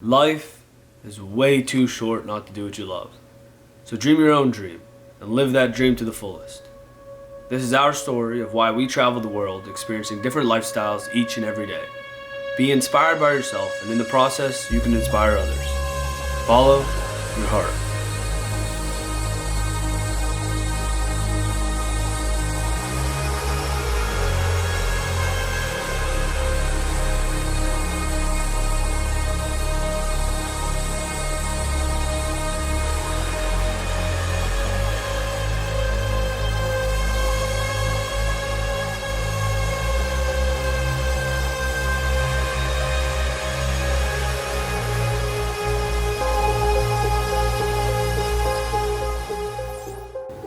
Life is way too short not to do what you love. So dream your own dream and live that dream to the fullest. This is our story of why we travel the world experiencing different lifestyles each and every day. Be inspired by yourself, and in the process you can inspire others. Follow your heart.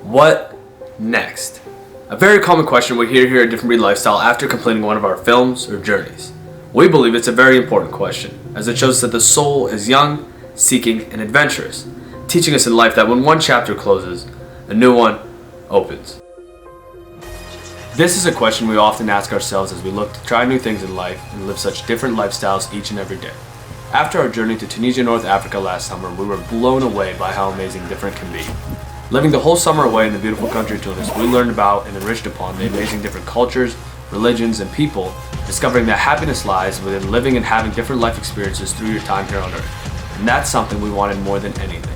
What next? A very common question we hear here at Different Breed Lifestyle after completing one of our films or journeys. We believe it's a very important question, as it shows that the soul is young, seeking, and adventurous, teaching us in life that when one chapter closes, a new one opens. This is a question we often ask ourselves as we look to try new things in life and live such different lifestyles each and every day. After our journey to Tunisia, North Africa last summer, we were blown away by how amazing different can be. Living the whole summer away in the beautiful country of Tunis, we learned about and enriched upon the amazing different cultures, religions, and people, discovering that happiness lies within living and having different life experiences through your time here on Earth. And that's something we wanted more than anything.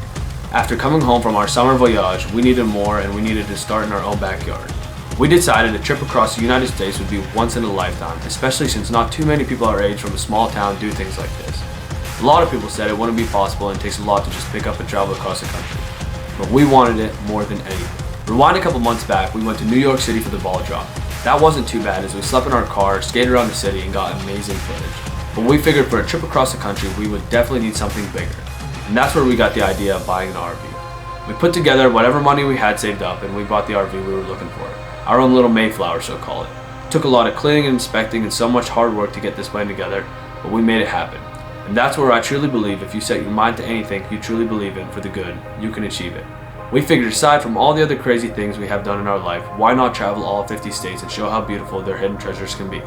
After coming home from our summer voyage, we needed more, and we needed to start in our own backyard. We decided a trip across the United States would be once in a lifetime, especially since not too many people our age from a small town do things like this. A lot of people said it wouldn't be possible and it takes a lot to just pick up and travel across the country. But we wanted it more than anything. Rewind a couple months back, we went to New York City for the ball drop. That wasn't too bad as we slept in our car, skated around the city, and got amazing footage. But we figured for a trip across the country, we would definitely need something bigger. And that's where we got the idea of buying an RV. We put together whatever money we had saved up and we bought the RV we were looking for. Our own little Mayflower, so call it. It took a lot of cleaning and inspecting and so much hard work to get this plane together, but we made it happen. And that's where I truly believe if you set your mind to anything you truly believe in for the good, you can achieve it. We figured aside from all the other crazy things we have done in our life, why not travel all 50 states and show how beautiful their hidden treasures can be?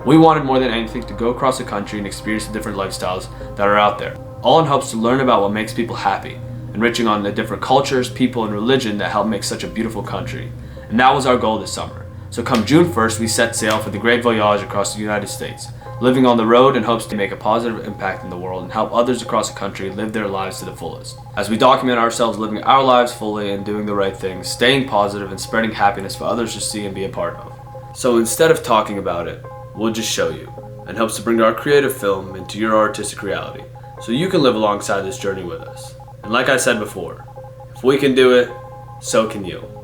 We wanted more than anything to go across the country and experience the different lifestyles that are out there, all in hopes to learn about what makes people happy, enriching on the different cultures, people, and religion that help make such a beautiful country. And that was our goal this summer. So come June 1st, we set sail for the great voyage across the United States, living on the road in hopes to make a positive impact in the world and help others across the country live their lives to the fullest. As we document ourselves living our lives fully and doing the right things, staying positive and spreading happiness for others to see and be a part of. So instead of talking about it, we'll just show you, and helps to bring our creative film into your artistic reality, so you can live alongside this journey with us. And like I said before, if we can do it, so can you.